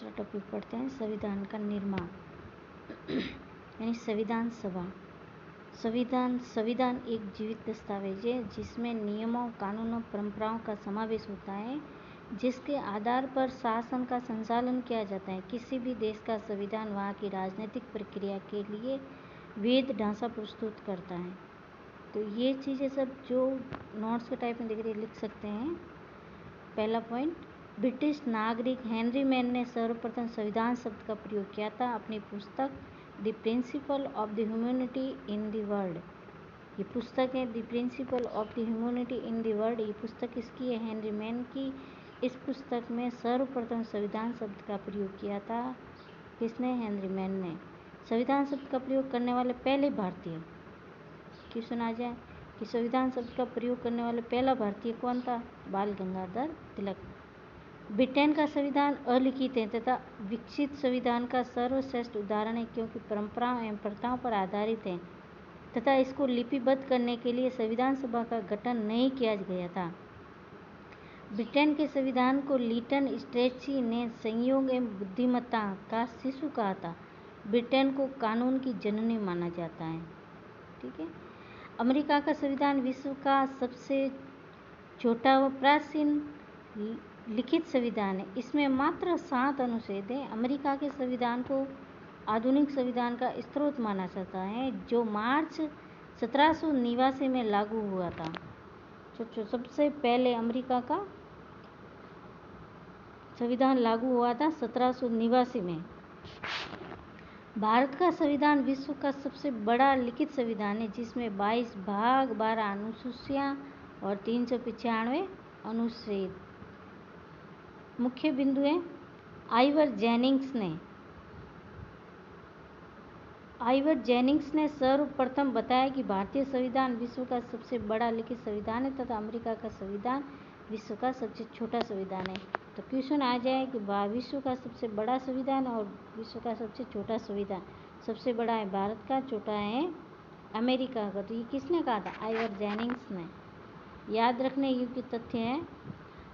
दूसरा टॉपिक पढ़ते हैं, संविधान का निर्माण यानी संविधान सभा। संविधान एक जीवित दस्तावेज है जिसमें नियमों, कानूनों, परंपराओं का समावेश होता है जिसके आधार पर शासन का संचालन किया जाता है। किसी भी देश का संविधान वहाँ की राजनीतिक प्रक्रिया के लिए वैध ढांचा प्रस्तुत करता है। तो ये चीज़ें सब जो नोट्स के टाइप में दिख रही है लिख सकते हैं। पहला पॉइंट, ब्रिटिश नागरिक हेनरी मैन ने सर्वप्रथम संविधान शब्द का प्रयोग किया था अपनी पुस्तक the principle of the humanity in the world. ये पुस्तक है the principle of the humanity in the world. ये पुस्तक किसकी है? हेनरी मैन की। इस पुस्तक में सर्वप्रथम संविधान शब्द का प्रयोग किया था। किसने? हेनरी मैन ने। संविधान शब्द का प्रयोग करने वाले पहले भारतीय, क्वेश्चन आ जाए कि संविधान शब्द का प्रयोग करने वाले पहला भारतीय कौन था? बाल गंगाधर तिलक। ब्रिटेन का संविधान अलिखित है तथा विकसित संविधान का सर्वश्रेष्ठ उदाहरण है क्योंकि परंपराओं एवं प्रथाओं पर आधारित है तथा इसको लिपिबद्ध करने के लिए संविधान सभा का गठन नहीं किया गया था। ब्रिटेन के संविधान को लीटन स्ट्रेची ने संयोग एवं बुद्धिमत्ता का शिशु कहा था। ब्रिटेन को कानून की जननी माना जाता है। ठीक है। अमेरिका का संविधान विश्व का सबसे छोटा व प्राचीन लिखित संविधान है। इसमें मात्र 7 अनुच्छेद हैं। अमेरिका के संविधान को आधुनिक संविधान का स्रोत माना जाता है जो मार्च 1789 में लागू हुआ था। सबसे पहले अमेरिका का संविधान लागू हुआ था 1789 में। भारत का संविधान विश्व का सबसे बड़ा लिखित संविधान है जिसमें 22 भाग, 12 अनुसूचियां और 395 अनुच्छेद। मुख्य बिंदु है आइवर जेनिंग्स ने सर्वप्रथम बताया कि भारतीय संविधान विश्व का सबसे बड़ा लिखित संविधान है तथा अमेरिका का संविधान विश्व का सबसे छोटा संविधान है। तो क्वेश्चन आ जाए कि विश्व का सबसे बड़ा संविधान और विश्व का सबसे छोटा संविधान। सबसे बड़ा है भारत का, छोटा है अमेरिका का। तो ये किसने कहा था? आइवर जेनिंग्स ने। याद रखने योग्य तथ्य है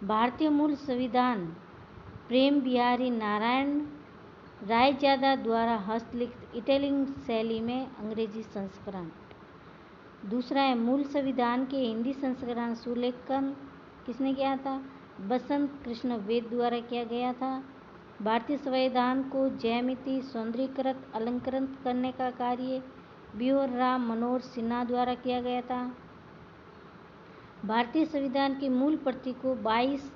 भारतीय मूल संविधान प्रेम बिहारी नारायण रायजादा द्वारा हस्तलिखित इटैलिक शैली में अंग्रेजी संस्करण। दूसरा है मूल संविधान के हिंदी संस्करण सुलेखन किसने किया था? बसंत कृष्ण वेद द्वारा किया गया था। भारतीय संविधान को ज्यामिति, सौंदर्यीकृत, अलंकृत करने का कार्य बिहार राम मनोहर सिन्हा द्वारा किया गया था। भारतीय संविधान की मूल प्रति को 22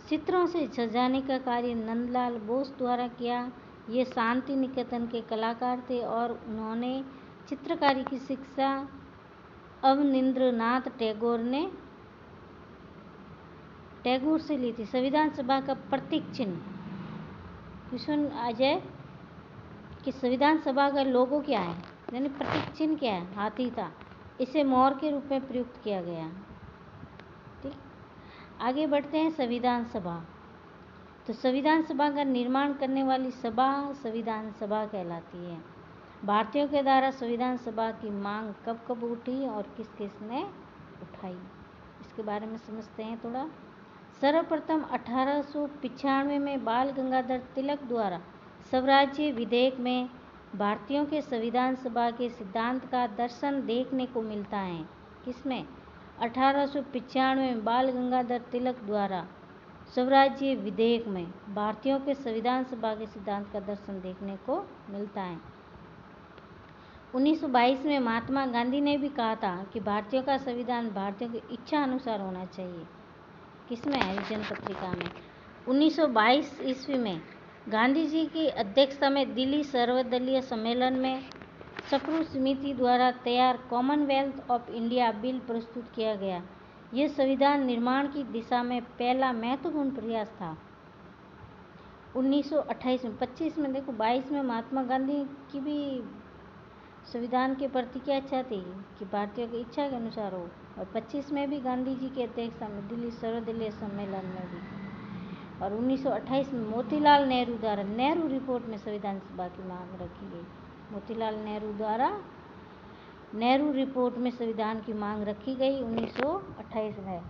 चित्रों से सजाने का कार्य नंदलाल बोस द्वारा किया। ये शांति निकेतन के कलाकार थे और उन्होंने चित्रकारी की शिक्षा अवनींद्रनाथ टैगोर से ली थी। संविधान सभा का प्रतीक चिन्ह। क्वेश्चन आ जाए कि संविधान सभा का लोगो क्या है, यानी प्रतीक चिन्ह क्या है? हाथी था। इसे मोहर के रूप में प्रयुक्त किया गया। ठीक, आगे बढ़ते हैं। संविधान सभा। तो संविधान सभा का निर्माण करने वाली सभा संविधान सभा कहलाती है। भारतीयों के द्वारा संविधान सभा की मांग कब कब उठी और किस किसने उठाई, इसके बारे में समझते हैं थोड़ा। सर्वप्रथम 1895 में बाल गंगाधर तिलक द्वारा स्वराज्य विधेयक में भारतीयों के संविधान सभा के सिद्धांत का दर्शन देखने को मिलता है। किसमें? 1895 में बाल गंगाधर तिलक द्वारा स्वराज्य विधेयक में भारतीयों के संविधान सभा के सिद्धांत का दर्शन देखने को मिलता है। 1922 में महात्मा गांधी ने भी कहा था कि भारतीयों का संविधान भारतीयों की इच्छा अनुसार होना चाहिए। किसमें? हरिजन पत्रिका में। 1922 ईस्वी में गांधी जी की अध्यक्षता में दिल्ली सर्वदलीय सम्मेलन में सप्रू समिति द्वारा तैयार कॉमनवेल्थ ऑफ इंडिया बिल प्रस्तुत किया गया। यह संविधान निर्माण की दिशा में पहला महत्वपूर्ण प्रयास था। 1928 में 25 में देखो 22 में महात्मा गांधी की भी संविधान के प्रति क्या इच्छा थी कि भारतीयों की इच्छा के अनुसार हो, और 25 में भी गांधी जी की अध्यक्षता में दिल्ली सर्वदलीय सम्मेलन में भी। और 1928 में मोतीलाल नेहरू द्वारा नेहरू रिपोर्ट में संविधान सभा की मांग रखी गई। मोतीलाल नेहरू द्वारा नेहरू रिपोर्ट में संविधान की मांग रखी गई 1928 में।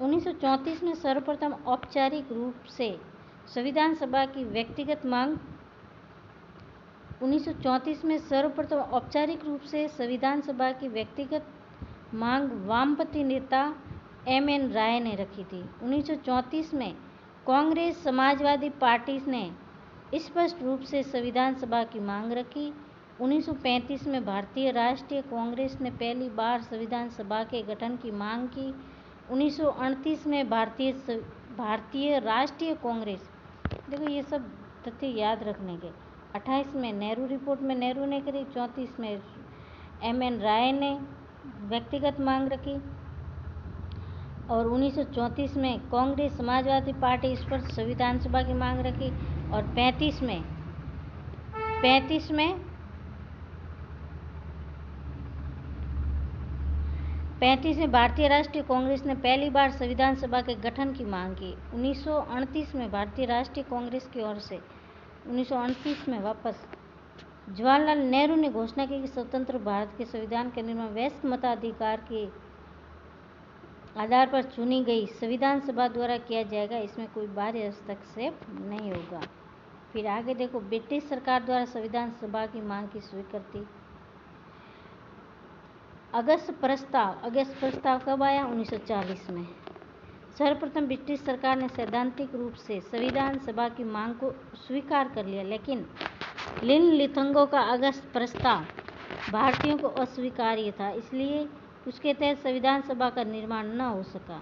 1934 में सर्वप्रथम औपचारिक रूप से संविधान सभा की व्यक्तिगत मांग 1934 में सर्वप्रथम औपचारिक रूप से संविधान सभा की व्यक्तिगत मांग वामपंथी नेता एम.एन. राय ने रखी थी। 1934 में कांग्रेस समाजवादी पार्टी ने स्पष्ट रूप से संविधान सभा की मांग रखी। 1935 में भारतीय राष्ट्रीय कांग्रेस ने पहली बार संविधान सभा के गठन की मांग की। 1938 में भारतीय राष्ट्रीय कांग्रेस, देखो ये सब तथ्य याद रखने के। 28 में नेहरू रिपोर्ट में नेहरू ने करी। 34 में एम.एन. राय ने व्यक्तिगत मांग रखी और 1934 में कांग्रेस समाजवादी पार्टी इस पर संविधान सभा की मांग रखी और 35 में भारतीय राष्ट्रीय कांग्रेस ने पहली बार संविधान सभा के गठन की मांग की। 1938 में भारतीय राष्ट्रीय कांग्रेस की ओर से 1938 में वापस जवाहरलाल नेहरू ने घोषणा की कि स्वतंत्र भारत के संविधान का निर्माण वयस्क मताधिकार के आधार पर चुनी गई संविधान सभा द्वारा किया जाएगा, इसमें कोई बाहरी हस्तक्षेप नहीं होगा। फिर आगे देखो, ब्रिटिश सरकार द्वारा संविधान सभा की मांग की स्वीकृति। अगस्त प्रस्ताव कब आया? 1940 में। सर्वप्रथम ब्रिटिश सरकार ने सैद्धांतिक रूप से संविधान सभा की मांग को स्वीकार कर लिया, लेकिन लिन-लिथंगो का अगस्त प्रस्ताव भारतीयों को अस्वीकार्य था, इसलिए उसके तहत संविधान सभा का निर्माण न हो सका।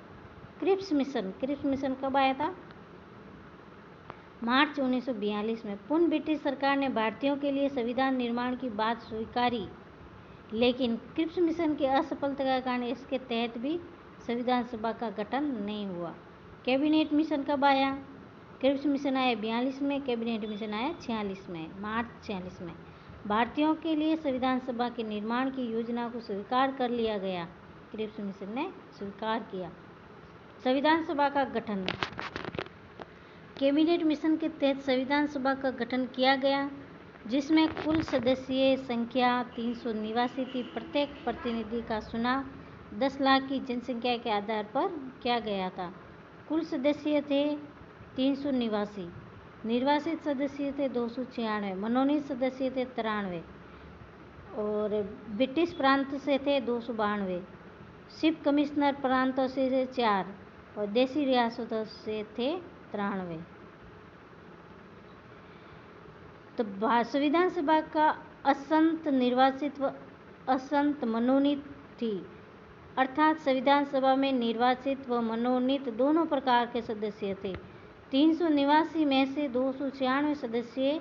क्रिप्स मिशन कब आया था? मार्च 1942 में। पुनः ब्रिटिश सरकार ने भारतीयों के लिए संविधान निर्माण की बात स्वीकारी, लेकिन क्रिप्स मिशन की असफलता के कारण इसके तहत भी संविधान सभा का गठन नहीं हुआ। कैबिनेट मिशन कब आया? क्रिप्स मिशन आया 42 में, कैबिनेट मिशन आया 46 में, मार्च 46 में। भारतीयों के लिए संविधान सभा के निर्माण की योजना को स्वीकार कर लिया गया। क्रिप्स मिशन ने स्वीकार किया। संविधान सभा का गठन। कैबिनेट मिशन के तहत संविधान सभा का गठन किया गया, जिसमें कुल सदस्यीय संख्या 389 थी। प्रत्येक प्रतिनिधि का चुनाव 10 लाख की जनसंख्या के आधार पर किया गया था। कुल सदस्य थे 389, निर्वासित सदस्य थे 296, मनोनीत सदस्य थे 93 और ब्रिटिश प्रांत से थे 292, चीफ कमिश्नर प्रांतों से थे 4 और देशी रियासतों से थे 93। तो संविधान सभा का असंत निर्वासित व असंत मनोनीत थी, अर्थात संविधान सभा में निर्वासित व मनोनीत दोनों प्रकार के सदस्य थे। 389 में से 296 सदस्य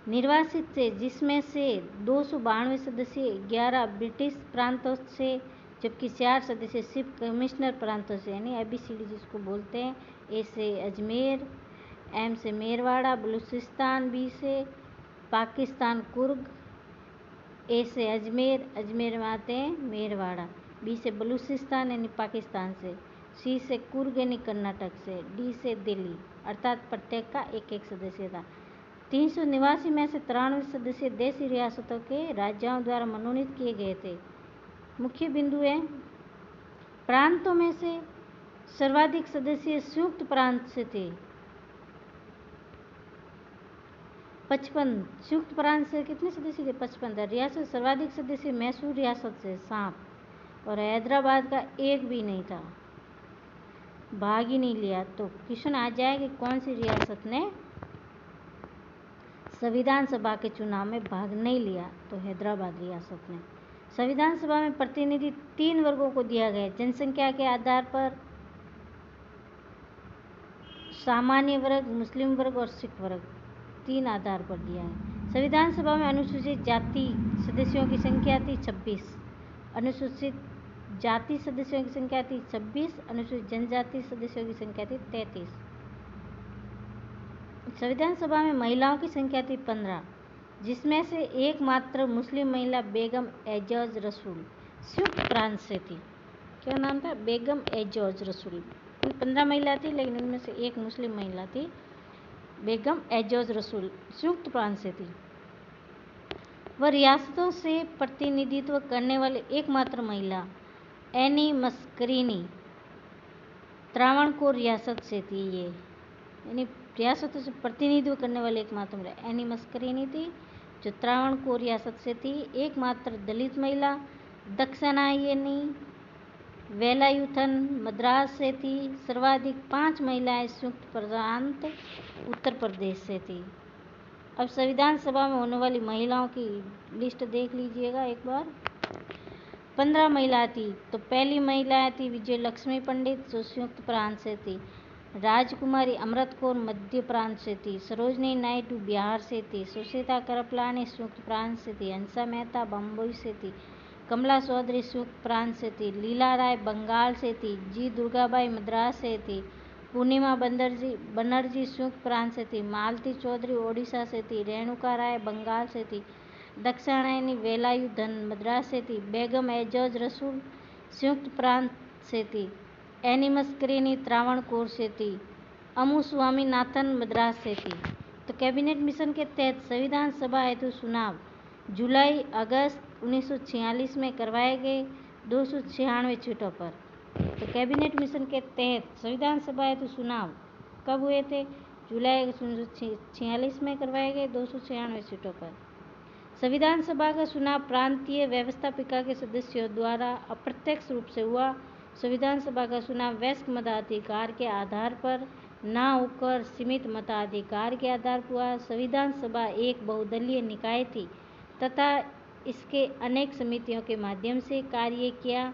निर्वासित थे, जिसमें से 292 सदस्य 11 ब्रिटिश प्रांतों से, जबकि 4 सदस्य चीफ कमिश्नर प्रांतों से, यानी ABCD जिसको बोलते हैं। ए से अजमेर, एम से मेरवाड़ा, बलूचिस्तान, बी से पाकिस्तान कुर्ग, ए से अजमेर में आते हैं मेरवाड़ा, बी से बलूचिस्तान यानी पाकिस्तान से, सी से कुर्ग यानी कर्नाटक से, डी से दिल्ली, अर्थात प्रत्येक का एक एक सदस्य था। 389 में से 93 सदस्य देशी रियासतों के राज्यों द्वारा मनोनीत किए गए थे। मुख्य बिंदु है, प्रांतों में से सर्वाधिक सदस्य संयुक्त प्रांत से थे 55। संयुक्त प्रांत से कितने सदस्य थे? 55। रियासत सर्वाधिक सदस्य मैसूर रियासत से 7 और हैदराबाद का एक भी नहीं था, भाग ही नहीं लिया। तो क्वेश्चन आ जाए कि कौन सी रियासत ने संविधान सभा के चुनाव में भाग नहीं लिया? तो हैदराबाद रियासत ने। संविधान सभा में प्रतिनिधि 3 वर्गों को दिया गया, जनसंख्या के आधार पर सामान्य वर्ग, मुस्लिम वर्ग और सिख वर्ग, 3 आधार पर दिया है। संविधान सभा में अनुसूचित जाति सदस्यों की संख्या थी 26, अनुसूचित जाति सदस्यों की संख्या थी 26, अनुसूचित जनजाति सदस्यों की संख्या थी 33। संविधान सभा में महिलाओं की संख्या थी 15, जिसमें से एकमात्र मुस्लिम महिला बेगम एजाज रसूल संयुक्त प्रांत से थी। क्या नाम था? बेगम एजाज रसूल। कुल 15 महिला थी, लेकिन इनमें से एक मुस्लिम महिला थी, बेगम एजाज रसूल, संयुक्त प्रांत से थी। वह रियासतों से प्रतिनिधित्व करने वाली एकमात्र महिला एनी मस्करीनी त्रावणकोर रियासत से थी ये, यानी रियासतों से प्रतिनिधित्व करने वाली एकमात्र महिला एनी मस्करीनी थी, जो त्रावणकोर रियासत से थी। एकमात्र दलित महिला दक्षिणायनी वेलायुथन मद्रास से थी। सर्वाधिक 5 महिलाएं संयुक्त प्रांत उत्तर प्रदेश से थी। अब संविधान सभा में होने वाली महिलाओं की लिस्ट देख लीजिएगा एक बार। 15 महिला थी। तो पहली महिला थी विजय लक्ष्मी पंडित, जो संयुक्त प्रांत से थी। राजकुमारी अमृत कौर मध्य प्रांत से थी। सरोजनी नायडू बिहार से थी। सुशीता कृपलानी संयुक्त प्रांत से थी। हंसा मेहता बम्बई से थी। कमला चौधरी संयुक्त प्रांत से थी। लीला राय बंगाल से थी। जी दुर्गाबाई मद्रास से थी। पूर्णिमा बनर्जी संयुक्त प्रांत से थी। मालती चौधरी ओडिशा से थी। रेणुका राय बंगाल से थी। दक्षिणायनी वेलायुधन मद्रास से थी। बेगम एजाज रसूल संयुक्त प्रांत से थी। एनी मस्करीनी त्रावणकोर से थी। अमू स्वामीनाथन मद्रास से थी। तो कैबिनेट मिशन के तहत संविधान सभा हेतु चुनाव जुलाई अगस्त 1946 में करवाए गए 296 सीटों पर। तो कैबिनेट मिशन के तहत संविधान सभा हेतु चुनाव कब हुए थे? जुलाई 1946 में करवाए गए 296 सीटों पर। संविधान सभा का चुनाव प्रांतीय व्यवस्थापिका के सदस्यों द्वारा अप्रत्यक्ष रूप से हुआ। संविधान सभा का चुनाव वयस्क मताधिकार के आधार पर न होकर सीमित मताधिकार के आधार पर हुआ। संविधान सभा एक बहुदलीय निकाय थी तथा इसके अनेक समितियों के माध्यम से कार्य किया।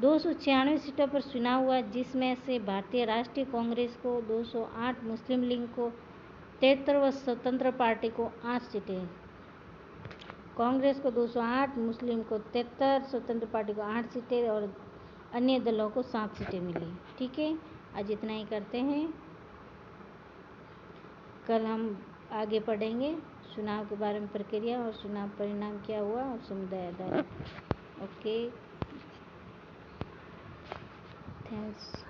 296 सीटों पर चुनाव हुआ, जिसमें से भारतीय राष्ट्रीय कांग्रेस को 208, मुस्लिम लीग को 73 व स्वतंत्र पार्टी को 8 सीटें। कांग्रेस को 208, मुस्लिम को 73, स्वतंत्र पार्टी को 8 सीटें और अन्य दलों को 7 सीटें मिली। ठीक है, आज इतना ही करते हैं। कल हम आगे पढ़ेंगे चुनाव के बारे में, प्रक्रिया और चुनाव परिणाम क्या हुआ और समुदाय आधारित। Okay, thanks.